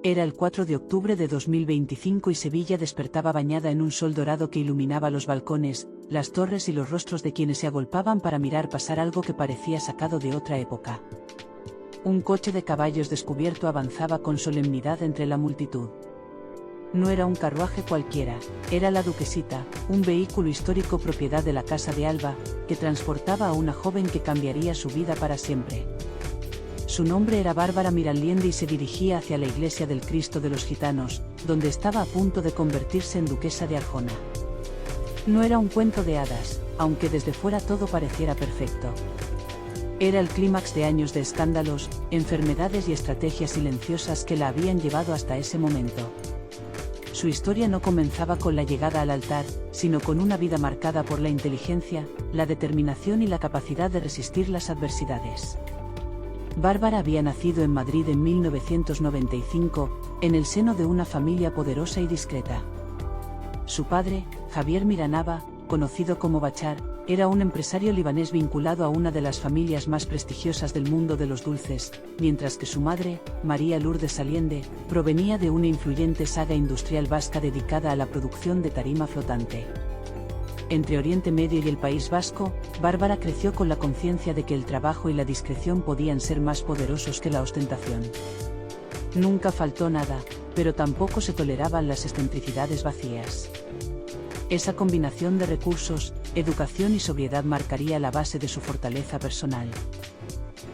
Era el 4 de octubre de 2025 y Sevilla despertaba bañada en un sol dorado que iluminaba los balcones, las torres y los rostros de quienes se agolpaban para mirar pasar algo que parecía sacado de otra época. Un coche de caballos descubierto avanzaba con solemnidad entre la multitud. No era un carruaje cualquiera, era la Duquesita, un vehículo histórico propiedad de la Casa de Alba, que transportaba a una joven que cambiaría su vida para siempre. Su nombre era Bárbara Miralliende y se dirigía hacia la iglesia del Cristo de los Gitanos, donde estaba a punto de convertirse en duquesa de Arjona. No era un cuento de hadas, aunque desde fuera todo pareciera perfecto. Era el clímax de años de escándalos, enfermedades y estrategias silenciosas que la habían llevado hasta ese momento. Su historia no comenzaba con la llegada al altar, sino con una vida marcada por la inteligencia, la determinación y la capacidad de resistir las adversidades. Bárbara había nacido en Madrid en 1995, en el seno de una familia poderosa y discreta. Su padre, Javier Miranava, conocido como Bachar, era un empresario libanés vinculado a una de las familias más prestigiosas del mundo de los dulces, mientras que su madre, María Lourdes Allende, provenía de una influyente saga industrial vasca dedicada a la producción de tarima flotante. Entre Oriente Medio y el País Vasco, Bárbara creció con la conciencia de que el trabajo y la discreción podían ser más poderosos que la ostentación. Nunca faltó nada, pero tampoco se toleraban las excentricidades vacías. Esa combinación de recursos, educación y sobriedad marcaría la base de su fortaleza personal.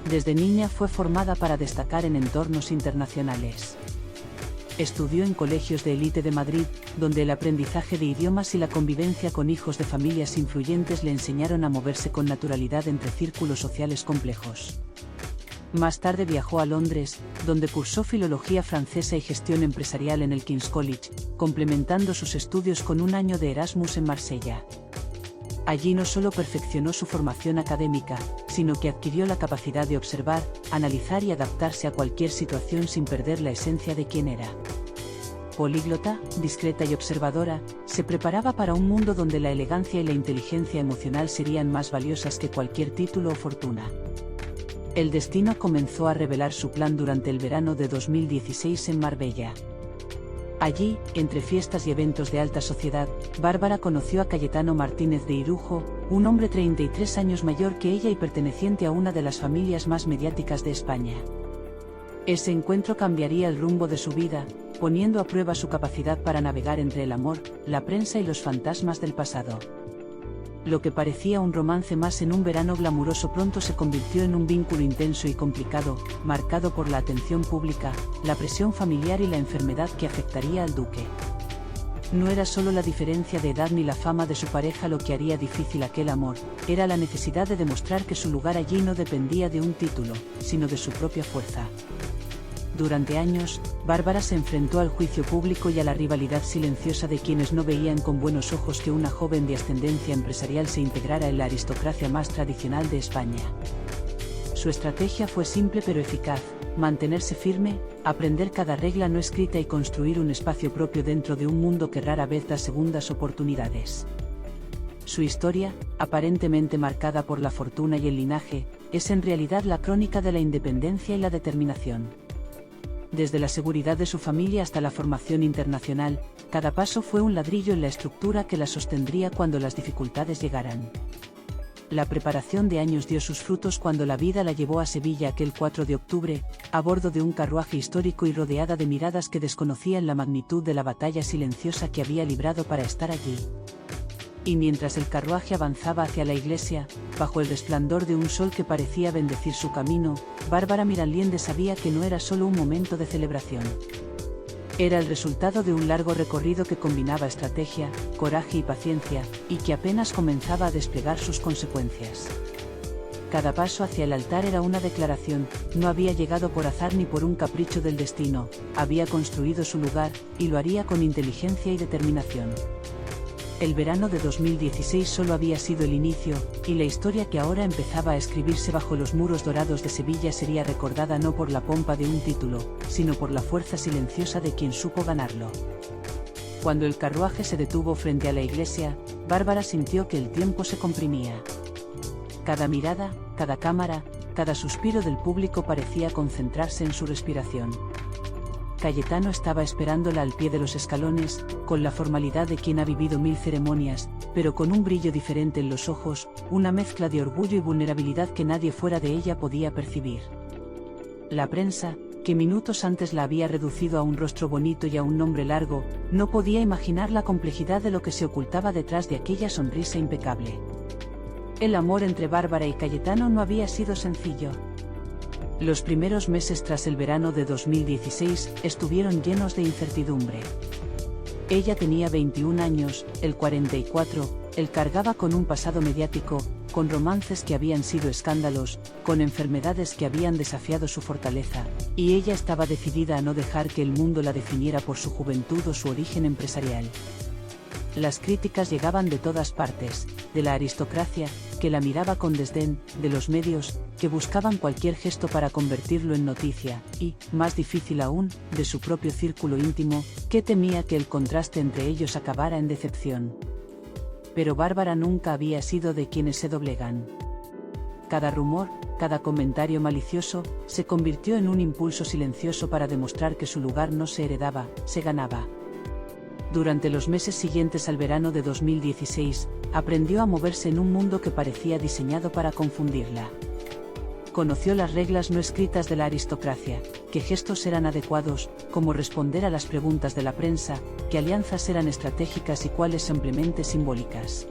Desde niña fue formada para destacar en entornos internacionales. Estudió en colegios de élite de Madrid, donde el aprendizaje de idiomas y la convivencia con hijos de familias influyentes le enseñaron a moverse con naturalidad entre círculos sociales complejos. Más tarde viajó a Londres, donde cursó filología francesa y gestión empresarial en el King's College, complementando sus estudios con un año de Erasmus en Marsella. Allí no solo perfeccionó su formación académica, sino que adquirió la capacidad de observar, analizar y adaptarse a cualquier situación sin perder la esencia de quién era. Políglota, discreta y observadora, se preparaba para un mundo donde la elegancia y la inteligencia emocional serían más valiosas que cualquier título o fortuna. El destino comenzó a revelar su plan durante el verano de 2016 en Marbella. Allí, entre fiestas y eventos de alta sociedad, Bárbara conoció a Cayetano Martínez de Irujo, un hombre 33 años mayor que ella y perteneciente a una de las familias más mediáticas de España. Ese encuentro cambiaría el rumbo de su vida, poniendo a prueba su capacidad para navegar entre el amor, la prensa y los fantasmas del pasado. Lo que parecía un romance más en un verano glamuroso pronto se convirtió en un vínculo intenso y complicado, marcado por la atención pública, la presión familiar y la enfermedad que afectaría al duque. No era solo la diferencia de edad ni la fama de su pareja lo que haría difícil aquel amor, era la necesidad de demostrar que su lugar allí no dependía de un título, sino de su propia fuerza. Durante años, Bárbara se enfrentó al juicio público y a la rivalidad silenciosa de quienes no veían con buenos ojos que una joven de ascendencia empresarial se integrara en la aristocracia más tradicional de España. Su estrategia fue simple pero eficaz: mantenerse firme, aprender cada regla no escrita y construir un espacio propio dentro de un mundo que rara vez da segundas oportunidades. Su historia, aparentemente marcada por la fortuna y el linaje, es en realidad la crónica de la independencia y la determinación. Desde la seguridad de su familia hasta la formación internacional, cada paso fue un ladrillo en la estructura que la sostendría cuando las dificultades llegaran. La preparación de años dio sus frutos cuando la vida la llevó a Sevilla aquel 4 de octubre, a bordo de un carruaje histórico y rodeada de miradas que desconocían la magnitud de la batalla silenciosa que había librado para estar allí. Y mientras el carruaje avanzaba hacia la iglesia, bajo el resplandor de un sol que parecía bendecir su camino, Bárbara Miralliende sabía que no era solo un momento de celebración. Era el resultado de un largo recorrido que combinaba estrategia, coraje y paciencia, y que apenas comenzaba a desplegar sus consecuencias. Cada paso hacia el altar era una declaración: no había llegado por azar ni por un capricho del destino, había construido su lugar, y lo haría con inteligencia y determinación. El verano de 2016 solo había sido el inicio, y la historia que ahora empezaba a escribirse bajo los muros dorados de Sevilla sería recordada no por la pompa de un título, sino por la fuerza silenciosa de quien supo ganarlo. Cuando el carruaje se detuvo frente a la iglesia, Bárbara sintió que el tiempo se comprimía. Cada mirada, cada cámara, cada suspiro del público parecía concentrarse en su respiración. Cayetano estaba esperándola al pie de los escalones, con la formalidad de quien ha vivido 1000 ceremonias, pero con un brillo diferente en los ojos, una mezcla de orgullo y vulnerabilidad que nadie fuera de ella podía percibir. La prensa, que minutos antes la había reducido a un rostro bonito y a un nombre largo, no podía imaginar la complejidad de lo que se ocultaba detrás de aquella sonrisa impecable. El amor entre Bárbara y Cayetano no había sido sencillo. Los primeros meses tras el verano de 2016 estuvieron llenos de incertidumbre. Ella tenía 21 años, él 44, él cargaba con un pasado mediático, con romances que habían sido escándalos, con enfermedades que habían desafiado su fortaleza, y ella estaba decidida a no dejar que el mundo la definiera por su juventud o su origen empresarial. Las críticas llegaban de todas partes, de la aristocracia, que la miraba con desdén, de los medios, que buscaban cualquier gesto para convertirlo en noticia, y, más difícil aún, de su propio círculo íntimo, que temía que el contraste entre ellos acabara en decepción. Pero Bárbara nunca había sido de quienes se doblegan. Cada rumor, cada comentario malicioso, se convirtió en un impulso silencioso para demostrar que su lugar no se heredaba, se ganaba. Durante los meses siguientes al verano de 2016, aprendió a moverse en un mundo que parecía diseñado para confundirla. Conoció las reglas no escritas de la aristocracia, qué gestos eran adecuados, cómo responder a las preguntas de la prensa, qué alianzas eran estratégicas y cuáles simplemente simbólicas.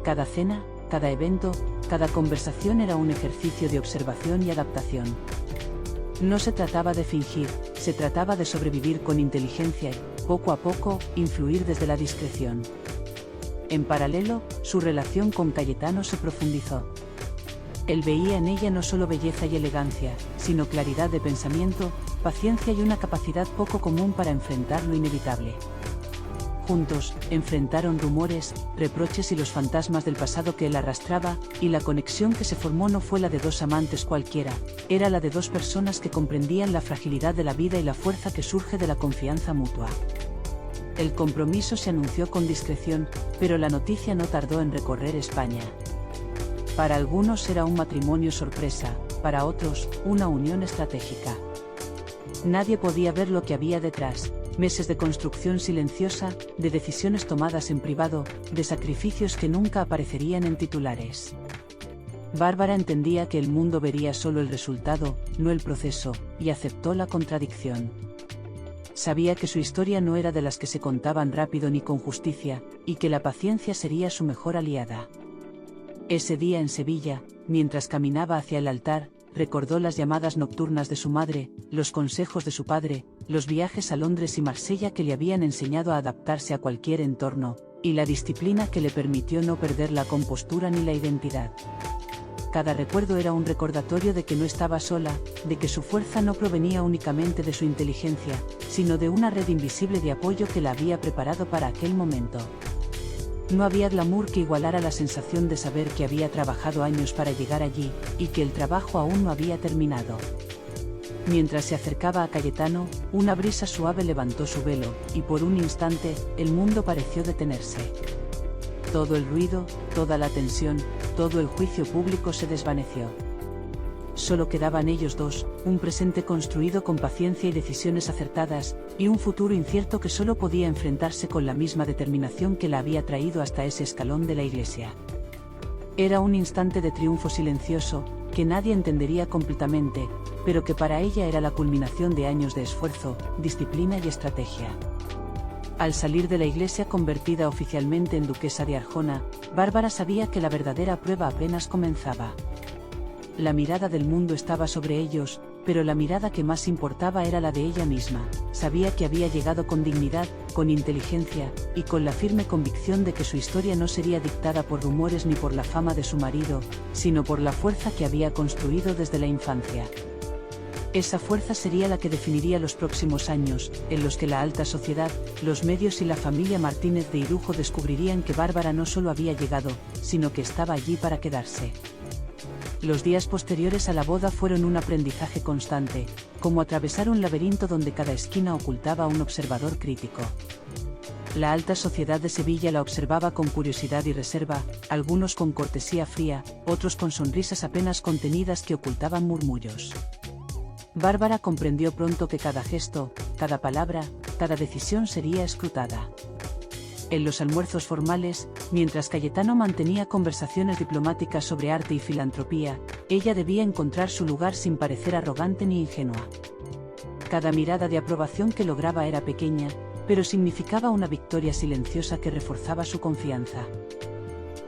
Cada cena, cada evento, cada conversación era un ejercicio de observación y adaptación. No se trataba de fingir, se trataba de sobrevivir con inteligencia y, poco a poco, influir desde la discreción. En paralelo, su relación con Cayetano se profundizó. Él veía en ella no solo belleza y elegancia, sino claridad de pensamiento, paciencia y una capacidad poco común para enfrentar lo inevitable. Juntos, enfrentaron rumores, reproches y los fantasmas del pasado que él arrastraba, y la conexión que se formó no fue la de dos amantes cualquiera, era la de dos personas que comprendían la fragilidad de la vida y la fuerza que surge de la confianza mutua. El compromiso se anunció con discreción, pero la noticia no tardó en recorrer España. Para algunos era un matrimonio sorpresa, para otros, una unión estratégica. Nadie podía ver lo que había detrás, meses de construcción silenciosa, de decisiones tomadas en privado, de sacrificios que nunca aparecerían en titulares. Bárbara entendía que el mundo vería solo el resultado, no el proceso, y aceptó la contradicción. Sabía que su historia no era de las que se contaban rápido ni con justicia, y que la paciencia sería su mejor aliada. Ese día en Sevilla, mientras caminaba hacia el altar, recordó las llamadas nocturnas de su madre, los consejos de su padre, los viajes a Londres y Marsella que le habían enseñado a adaptarse a cualquier entorno, y la disciplina que le permitió no perder la compostura ni la identidad. Cada recuerdo era un recordatorio de que no estaba sola, de que su fuerza no provenía únicamente de su inteligencia, sino de una red invisible de apoyo que la había preparado para aquel momento. No había glamour que igualara la sensación de saber que había trabajado años para llegar allí, y que el trabajo aún no había terminado. Mientras se acercaba a Cayetano, una brisa suave levantó su velo, y por un instante, el mundo pareció detenerse. Todo el ruido, toda la tensión, todo el juicio público se desvaneció. Solo quedaban ellos dos, un presente construido con paciencia y decisiones acertadas, y un futuro incierto que solo podía enfrentarse con la misma determinación que la había traído hasta ese escalón de la iglesia. Era un instante de triunfo silencioso, que nadie entendería completamente, pero que para ella era la culminación de años de esfuerzo, disciplina y estrategia. Al salir de la iglesia convertida oficialmente en duquesa de Arjona, Bárbara sabía que la verdadera prueba apenas comenzaba. La mirada del mundo estaba sobre ellos, pero la mirada que más importaba era la de ella misma. Sabía que había llegado con dignidad, con inteligencia, y con la firme convicción de que su historia no sería dictada por rumores ni por la fama de su marido, sino por la fuerza que había construido desde la infancia. Esa fuerza sería la que definiría los próximos años, en los que la alta sociedad, los medios y la familia Martínez de Irujo descubrirían que Bárbara no solo había llegado, sino que estaba allí para quedarse. Los días posteriores a la boda fueron un aprendizaje constante, como atravesar un laberinto donde cada esquina ocultaba a un observador crítico. La alta sociedad de Sevilla la observaba con curiosidad y reserva, algunos con cortesía fría, otros con sonrisas apenas contenidas que ocultaban murmullos. Bárbara comprendió pronto que cada gesto, cada palabra, cada decisión sería escrutada. En los almuerzos formales, mientras Cayetano mantenía conversaciones diplomáticas sobre arte y filantropía, ella debía encontrar su lugar sin parecer arrogante ni ingenua. Cada mirada de aprobación que lograba era pequeña, pero significaba una victoria silenciosa que reforzaba su confianza.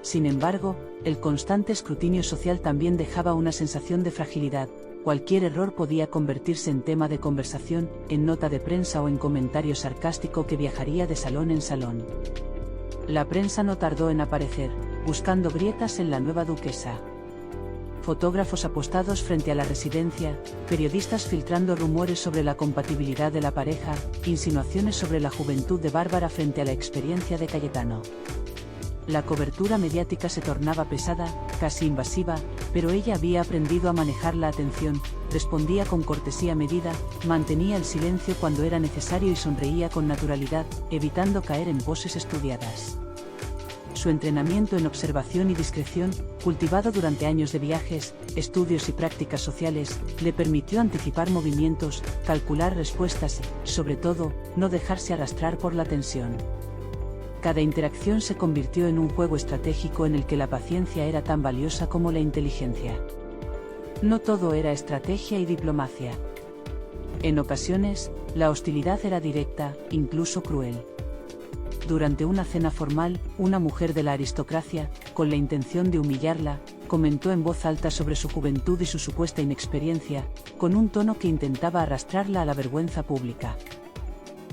Sin embargo, el constante escrutinio social también dejaba una sensación de fragilidad. Cualquier error podía convertirse en tema de conversación, en nota de prensa o en comentario sarcástico que viajaría de salón en salón. La prensa no tardó en aparecer, buscando grietas en la nueva duquesa. Fotógrafos apostados frente a la residencia, periodistas filtrando rumores sobre la compatibilidad de la pareja, insinuaciones sobre la juventud de Bárbara frente a la experiencia de Cayetano. La cobertura mediática se tornaba pesada, casi invasiva, pero ella había aprendido a manejar la atención, respondía con cortesía medida, mantenía el silencio cuando era necesario y sonreía con naturalidad, evitando caer en poses estudiadas. Su entrenamiento en observación y discreción, cultivado durante años de viajes, estudios y prácticas sociales, le permitió anticipar movimientos, calcular respuestas y, sobre todo, no dejarse arrastrar por la tensión. Cada interacción se convirtió en un juego estratégico en el que la paciencia era tan valiosa como la inteligencia. No todo era estrategia y diplomacia. En ocasiones, la hostilidad era directa, incluso cruel. Durante una cena formal, una mujer de la aristocracia, con la intención de humillarla, comentó en voz alta sobre su juventud y su supuesta inexperiencia, con un tono que intentaba arrastrarla a la vergüenza pública.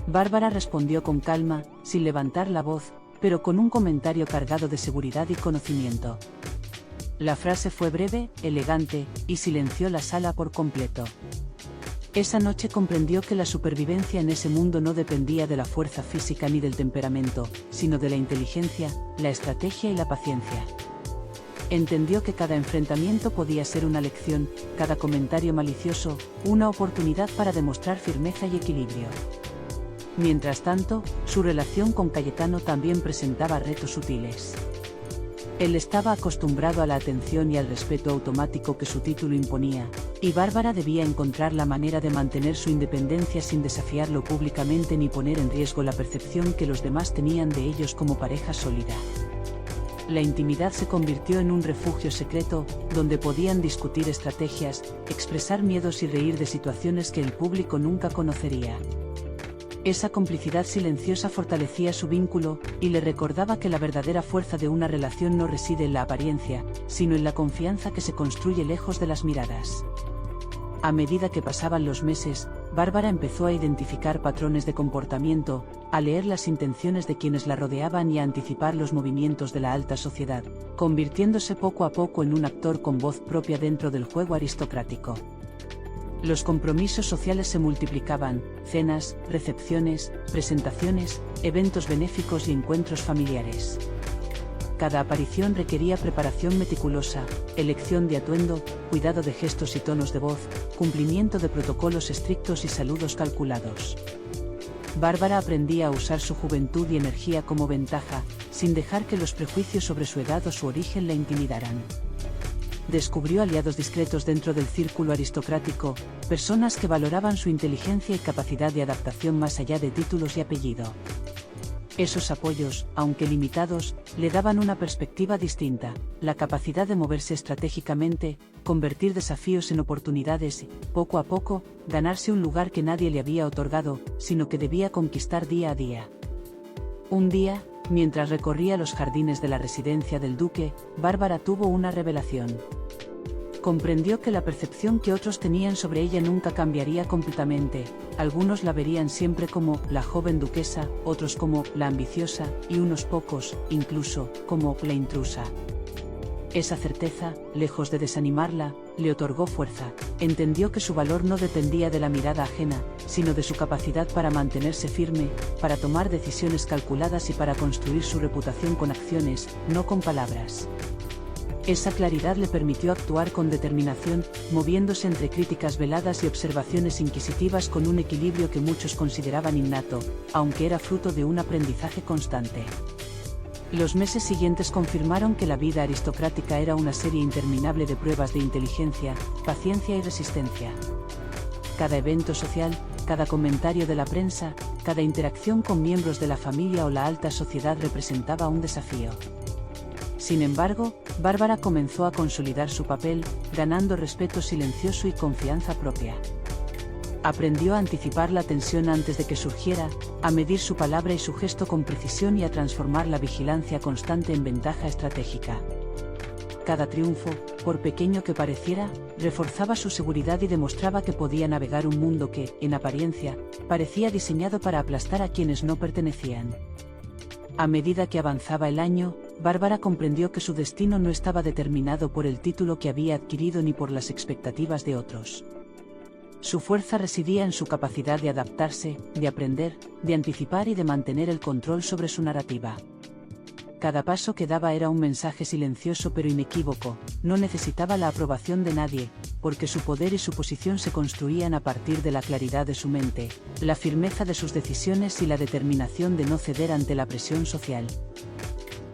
Bárbara respondió con calma, sin levantar la voz, pero con un comentario cargado de seguridad y conocimiento. La frase fue breve, elegante, y silenció la sala por completo. Esa noche comprendió que la supervivencia en ese mundo no dependía de la fuerza física ni del temperamento, sino de la inteligencia, la estrategia y la paciencia. Entendió que cada enfrentamiento podía ser una lección, cada comentario malicioso, una oportunidad para demostrar firmeza y equilibrio. Mientras tanto, su relación con Cayetano también presentaba retos sutiles. Él estaba acostumbrado a la atención y al respeto automático que su título imponía, y Bárbara debía encontrar la manera de mantener su independencia sin desafiarlo públicamente ni poner en riesgo la percepción que los demás tenían de ellos como pareja sólida. La intimidad se convirtió en un refugio secreto, donde podían discutir estrategias, expresar miedos y reír de situaciones que el público nunca conocería. Esa complicidad silenciosa fortalecía su vínculo, y le recordaba que la verdadera fuerza de una relación no reside en la apariencia, sino en la confianza que se construye lejos de las miradas. A medida que pasaban los meses, Bárbara empezó a identificar patrones de comportamiento, a leer las intenciones de quienes la rodeaban y a anticipar los movimientos de la alta sociedad, convirtiéndose poco a poco en un actor con voz propia dentro del juego aristocrático. Los compromisos sociales se multiplicaban: cenas, recepciones, presentaciones, eventos benéficos y encuentros familiares. Cada aparición requería preparación meticulosa, elección de atuendo, cuidado de gestos y tonos de voz, cumplimiento de protocolos estrictos y saludos calculados. Bárbara aprendía a usar su juventud y energía como ventaja, sin dejar que los prejuicios sobre su edad o su origen la intimidaran. Descubrió aliados discretos dentro del círculo aristocrático, personas que valoraban su inteligencia y capacidad de adaptación más allá de títulos y apellido. Esos apoyos, aunque limitados, le daban una perspectiva distinta, la capacidad de moverse estratégicamente, convertir desafíos en oportunidades y, poco a poco, ganarse un lugar que nadie le había otorgado, sino que debía conquistar día a día. Un día, mientras recorría los jardines de la residencia del duque, Bárbara tuvo una revelación. Comprendió que la percepción que otros tenían sobre ella nunca cambiaría completamente. Algunos la verían siempre como la joven duquesa, otros como la ambiciosa, y unos pocos, incluso, como la intrusa. Esa certeza, lejos de desanimarla, le otorgó fuerza. Entendió que su valor no dependía de la mirada ajena, sino de su capacidad para mantenerse firme, para tomar decisiones calculadas y para construir su reputación con acciones, no con palabras. Esa claridad le permitió actuar con determinación, moviéndose entre críticas veladas y observaciones inquisitivas con un equilibrio que muchos consideraban innato, aunque era fruto de un aprendizaje constante. Los meses siguientes confirmaron que la vida aristocrática era una serie interminable de pruebas de inteligencia, paciencia y resistencia. Cada evento social, cada comentario de la prensa, cada interacción con miembros de la familia o la alta sociedad representaba un desafío. Sin embargo, Bárbara comenzó a consolidar su papel, ganando respeto silencioso y confianza propia. Aprendió a anticipar la tensión antes de que surgiera, a medir su palabra y su gesto con precisión y a transformar la vigilancia constante en ventaja estratégica. Cada triunfo, por pequeño que pareciera, reforzaba su seguridad y demostraba que podía navegar un mundo que, en apariencia, parecía diseñado para aplastar a quienes no pertenecían. A medida que avanzaba el año, Bárbara comprendió que su destino no estaba determinado por el título que había adquirido ni por las expectativas de otros. Su fuerza residía en su capacidad de adaptarse, de aprender, de anticipar y de mantener el control sobre su narrativa. Cada paso que daba era un mensaje silencioso pero inequívoco, no necesitaba la aprobación de nadie, porque su poder y su posición se construían a partir de la claridad de su mente, la firmeza de sus decisiones y la determinación de no ceder ante la presión social.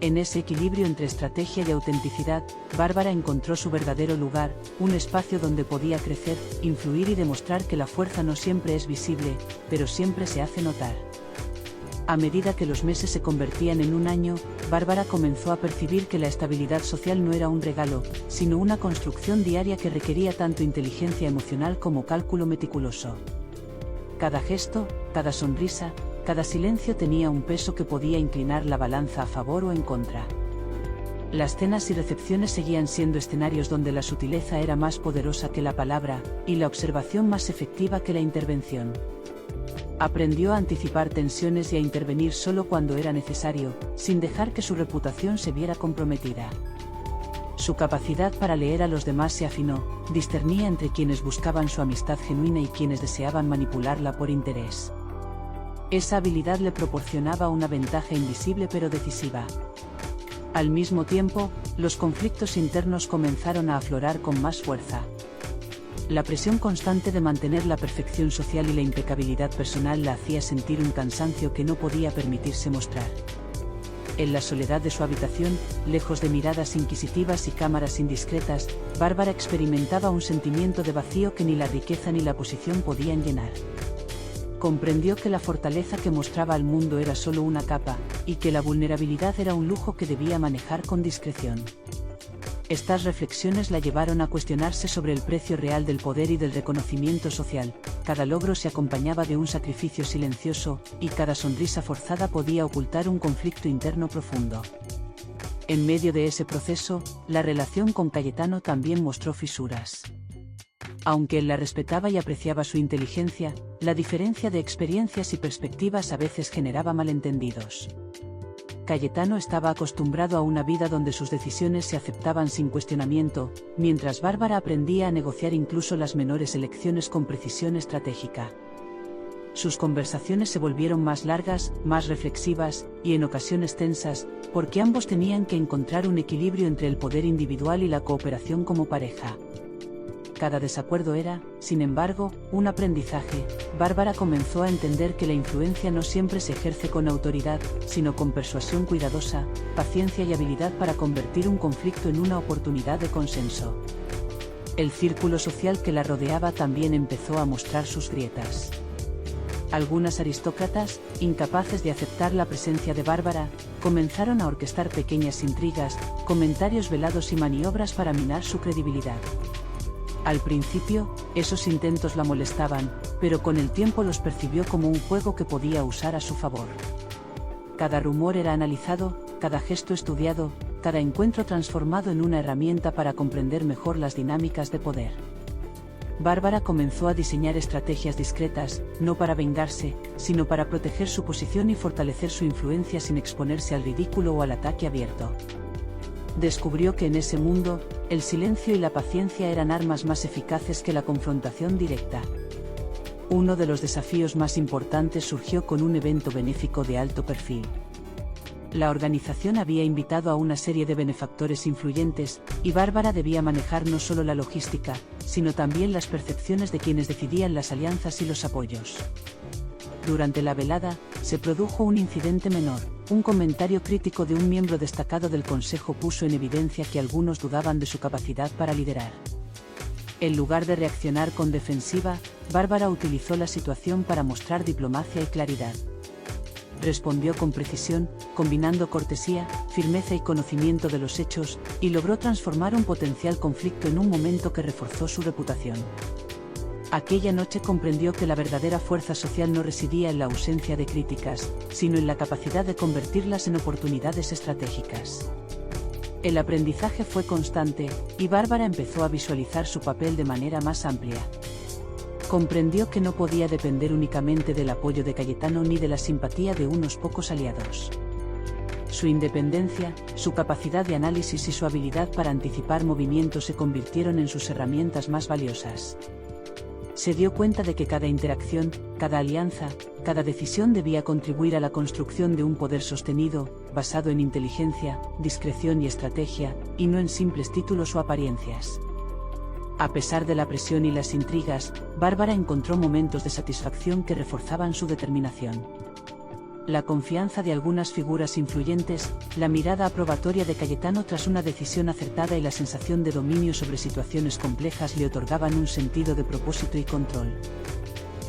En ese equilibrio entre estrategia y autenticidad, Bárbara encontró su verdadero lugar, un espacio donde podía crecer, influir y demostrar que la fuerza no siempre es visible, pero siempre se hace notar. A medida que los meses se convertían en un año, Bárbara comenzó a percibir que la estabilidad social no era un regalo, sino una construcción diaria que requería tanto inteligencia emocional como cálculo meticuloso. Cada gesto, cada sonrisa, cada silencio tenía un peso que podía inclinar la balanza a favor o en contra. Las cenas y recepciones seguían siendo escenarios donde la sutileza era más poderosa que la palabra, y la observación más efectiva que la intervención. Aprendió a anticipar tensiones y a intervenir solo cuando era necesario, sin dejar que su reputación se viera comprometida. Su capacidad para leer a los demás se afinó, discernía entre quienes buscaban su amistad genuina y quienes deseaban manipularla por interés. Esa habilidad le proporcionaba una ventaja invisible pero decisiva. Al mismo tiempo, los conflictos internos comenzaron a aflorar con más fuerza. La presión constante de mantener la perfección social y la impecabilidad personal la hacía sentir un cansancio que no podía permitirse mostrar. En la soledad de su habitación, lejos de miradas inquisitivas y cámaras indiscretas, Bárbara experimentaba un sentimiento de vacío que ni la riqueza ni la posición podían llenar. Comprendió que la fortaleza que mostraba al mundo era solo una capa, y que la vulnerabilidad era un lujo que debía manejar con discreción. Estas reflexiones la llevaron a cuestionarse sobre el precio real del poder y del reconocimiento social. Cada logro se acompañaba de un sacrificio silencioso, y cada sonrisa forzada podía ocultar un conflicto interno profundo. En medio de ese proceso, la relación con Cayetano también mostró fisuras. Aunque él la respetaba y apreciaba su inteligencia, la diferencia de experiencias y perspectivas a veces generaba malentendidos. Cayetano estaba acostumbrado a una vida donde sus decisiones se aceptaban sin cuestionamiento, mientras Bárbara aprendía a negociar incluso las menores elecciones con precisión estratégica. Sus conversaciones se volvieron más largas, más reflexivas, y en ocasiones tensas, porque ambos tenían que encontrar un equilibrio entre el poder individual y la cooperación como pareja. Cada desacuerdo era, sin embargo, un aprendizaje. Bárbara comenzó a entender que la influencia no siempre se ejerce con autoridad, sino con persuasión cuidadosa, paciencia y habilidad para convertir un conflicto en una oportunidad de consenso. El círculo social que la rodeaba también empezó a mostrar sus grietas. Algunas aristócratas, incapaces de aceptar la presencia de Bárbara, comenzaron a orquestar pequeñas intrigas, comentarios velados y maniobras para minar su credibilidad. Al principio, esos intentos la molestaban, pero con el tiempo los percibió como un juego que podía usar a su favor. Cada rumor era analizado, cada gesto estudiado, cada encuentro transformado en una herramienta para comprender mejor las dinámicas de poder. Bárbara comenzó a diseñar estrategias discretas, no para vengarse, sino para proteger su posición y fortalecer su influencia sin exponerse al ridículo o al ataque abierto. Descubrió que en ese mundo, el silencio y la paciencia eran armas más eficaces que la confrontación directa. Uno de los desafíos más importantes surgió con un evento benéfico de alto perfil. La organización había invitado a una serie de benefactores influyentes, y Bárbara debía manejar no solo la logística, sino también las percepciones de quienes decidían las alianzas y los apoyos. Durante la velada, se produjo un incidente menor. Un comentario crítico de un miembro destacado del consejo puso en evidencia que algunos dudaban de su capacidad para liderar. En lugar de reaccionar con defensiva, Bárbara utilizó la situación para mostrar diplomacia y claridad. Respondió con precisión, combinando cortesía, firmeza y conocimiento de los hechos, y logró transformar un potencial conflicto en un momento que reforzó su reputación. Aquella noche comprendió que la verdadera fuerza social no residía en la ausencia de críticas, sino en la capacidad de convertirlas en oportunidades estratégicas. El aprendizaje fue constante, y Bárbara empezó a visualizar su papel de manera más amplia. Comprendió que no podía depender únicamente del apoyo de Cayetano ni de la simpatía de unos pocos aliados. Su independencia, su capacidad de análisis y su habilidad para anticipar movimientos se convirtieron en sus herramientas más valiosas. Se dio cuenta de que cada interacción, cada alianza, cada decisión debía contribuir a la construcción de un poder sostenido, basado en inteligencia, discreción y estrategia, y no en simples títulos o apariencias. A pesar de la presión y las intrigas, Bárbara encontró momentos de satisfacción que reforzaban su determinación. La confianza de algunas figuras influyentes, la mirada aprobatoria de Cayetano tras una decisión acertada y la sensación de dominio sobre situaciones complejas le otorgaban un sentido de propósito y control.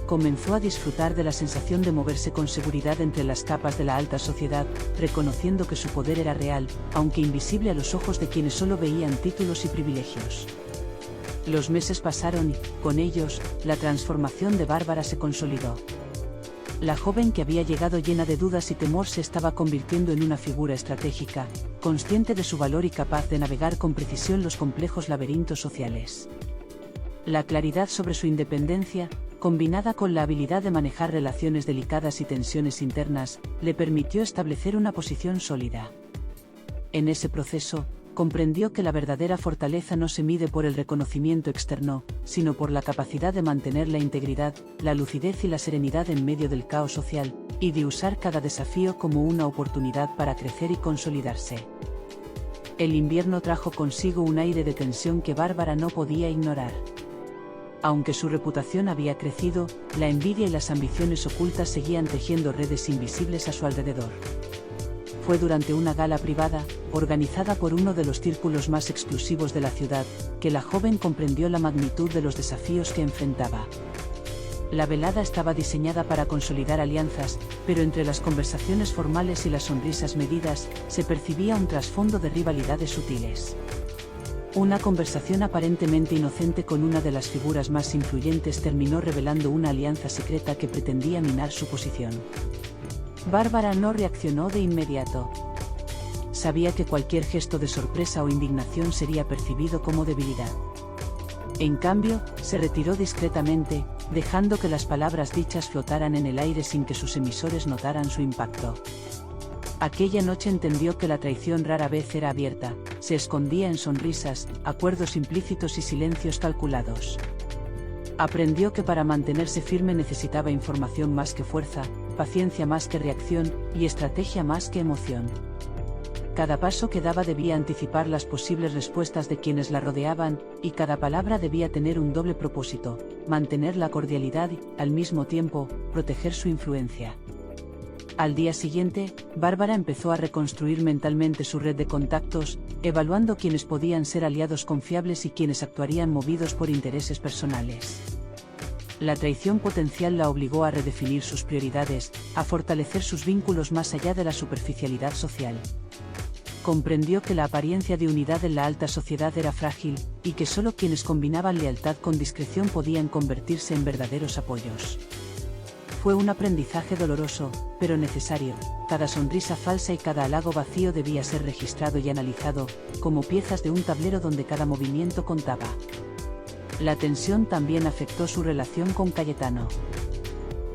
Comenzó a disfrutar de la sensación de moverse con seguridad entre las capas de la alta sociedad, reconociendo que su poder era real, aunque invisible a los ojos de quienes solo veían títulos y privilegios. Los meses pasaron y, con ellos, la transformación de Bárbara se consolidó. La joven que había llegado llena de dudas y temor se estaba convirtiendo en una figura estratégica, consciente de su valor y capaz de navegar con precisión los complejos laberintos sociales. La claridad sobre su independencia, combinada con la habilidad de manejar relaciones delicadas y tensiones internas, le permitió establecer una posición sólida. En ese proceso, comprendió que la verdadera fortaleza no se mide por el reconocimiento externo, sino por la capacidad de mantener la integridad, la lucidez y la serenidad en medio del caos social, y de usar cada desafío como una oportunidad para crecer y consolidarse. El invierno trajo consigo un aire de tensión que Bárbara no podía ignorar. Aunque su reputación había crecido, la envidia y las ambiciones ocultas seguían tejiendo redes invisibles a su alrededor. Fue durante una gala privada, organizada por uno de los círculos más exclusivos de la ciudad, que la joven comprendió la magnitud de los desafíos que enfrentaba. La velada estaba diseñada para consolidar alianzas, pero entre las conversaciones formales y las sonrisas medidas, se percibía un trasfondo de rivalidades sutiles. Una conversación aparentemente inocente con una de las figuras más influyentes terminó revelando una alianza secreta que pretendía minar su posición. Bárbara no reaccionó de inmediato. Sabía que cualquier gesto de sorpresa o indignación sería percibido como debilidad. En cambio, se retiró discretamente, dejando que las palabras dichas flotaran en el aire sin que sus emisores notaran su impacto. Aquella noche entendió que la traición rara vez era abierta, se escondía en sonrisas, acuerdos implícitos y silencios calculados. Aprendió que para mantenerse firme necesitaba información más que fuerza, paciencia más que reacción, y estrategia más que emoción. Cada paso que daba debía anticipar las posibles respuestas de quienes la rodeaban, y cada palabra debía tener un doble propósito: mantener la cordialidad y, al mismo tiempo, proteger su influencia. Al día siguiente, Bárbara empezó a reconstruir mentalmente su red de contactos, evaluando quiénes podían ser aliados confiables y quiénes actuarían movidos por intereses personales. La traición potencial la obligó a redefinir sus prioridades, a fortalecer sus vínculos más allá de la superficialidad social. Comprendió que la apariencia de unidad en la alta sociedad era frágil, y que solo quienes combinaban lealtad con discreción podían convertirse en verdaderos apoyos. Fue un aprendizaje doloroso, pero necesario. Cada sonrisa falsa y cada halago vacío debía ser registrado y analizado, como piezas de un tablero donde cada movimiento contaba. La tensión también afectó su relación con Cayetano.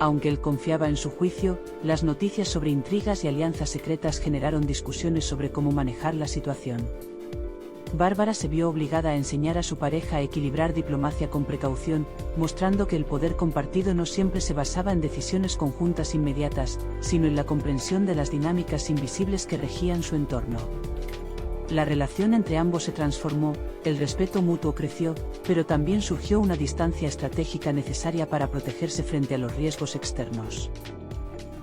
Aunque él confiaba en su juicio, las noticias sobre intrigas y alianzas secretas generaron discusiones sobre cómo manejar la situación. Bárbara se vio obligada a enseñar a su pareja a equilibrar diplomacia con precaución, mostrando que el poder compartido no siempre se basaba en decisiones conjuntas inmediatas, sino en la comprensión de las dinámicas invisibles que regían su entorno. La relación entre ambos se transformó, el respeto mutuo creció, pero también surgió una distancia estratégica necesaria para protegerse frente a los riesgos externos.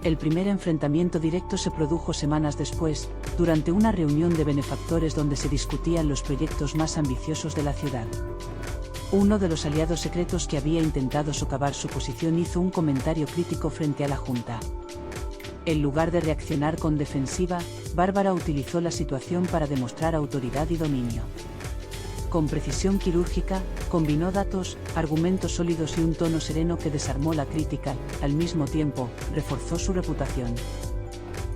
El primer enfrentamiento directo se produjo semanas después, durante una reunión de benefactores donde se discutían los proyectos más ambiciosos de la ciudad. Uno de los aliados secretos que había intentado socavar su posición hizo un comentario crítico frente a la Junta. En lugar de reaccionar con defensiva, Bárbara utilizó la situación para demostrar autoridad y dominio. Con precisión quirúrgica, combinó datos, argumentos sólidos y un tono sereno que desarmó la crítica, al mismo tiempo, reforzó su reputación.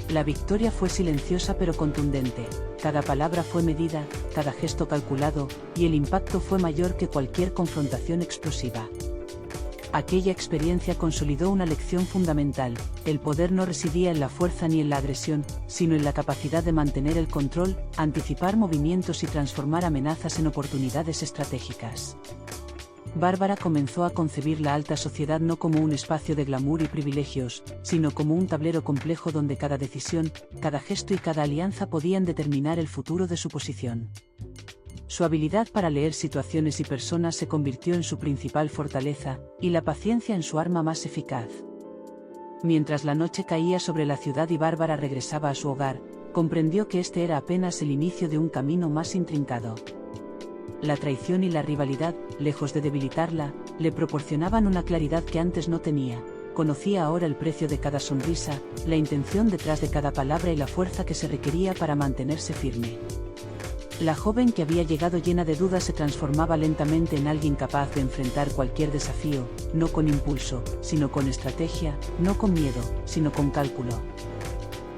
La victoria fue silenciosa pero contundente, cada palabra fue medida, cada gesto calculado, y el impacto fue mayor que cualquier confrontación explosiva. Aquella experiencia consolidó una lección fundamental: el poder no residía en la fuerza ni en la agresión, sino en la capacidad de mantener el control, anticipar movimientos y transformar amenazas en oportunidades estratégicas. Bárbara comenzó a concebir la alta sociedad no como un espacio de glamour y privilegios, sino como un tablero complejo donde cada decisión, cada gesto y cada alianza podían determinar el futuro de su posición. Su habilidad para leer situaciones y personas se convirtió en su principal fortaleza, y la paciencia en su arma más eficaz. Mientras la noche caía sobre la ciudad y Bárbara regresaba a su hogar, comprendió que este era apenas el inicio de un camino más intrincado. La traición y la rivalidad, lejos de debilitarla, le proporcionaban una claridad que antes no tenía. Conocía ahora el precio de cada sonrisa, la intención detrás de cada palabra y la fuerza que se requería para mantenerse firme. La joven que había llegado llena de dudas se transformaba lentamente en alguien capaz de enfrentar cualquier desafío, no con impulso, sino con estrategia, no con miedo, sino con cálculo.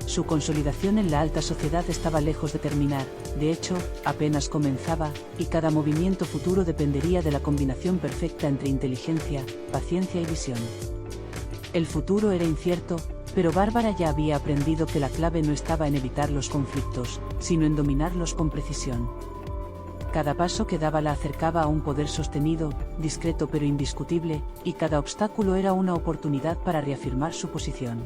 Su consolidación en la alta sociedad estaba lejos de terminar, de hecho, apenas comenzaba, y cada movimiento futuro dependería de la combinación perfecta entre inteligencia, paciencia y visión. El futuro era incierto, pero Bárbara ya había aprendido que la clave no estaba en evitar los conflictos, sino en dominarlos con precisión. Cada paso que daba la acercaba a un poder sostenido, discreto pero indiscutible, y cada obstáculo era una oportunidad para reafirmar su posición.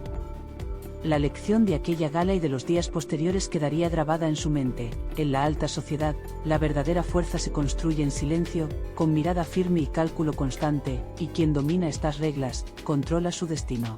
La lección de aquella gala y de los días posteriores quedaría grabada en su mente: en la alta sociedad, la verdadera fuerza se construye en silencio, con mirada firme y cálculo constante, y quien domina estas reglas, controla su destino.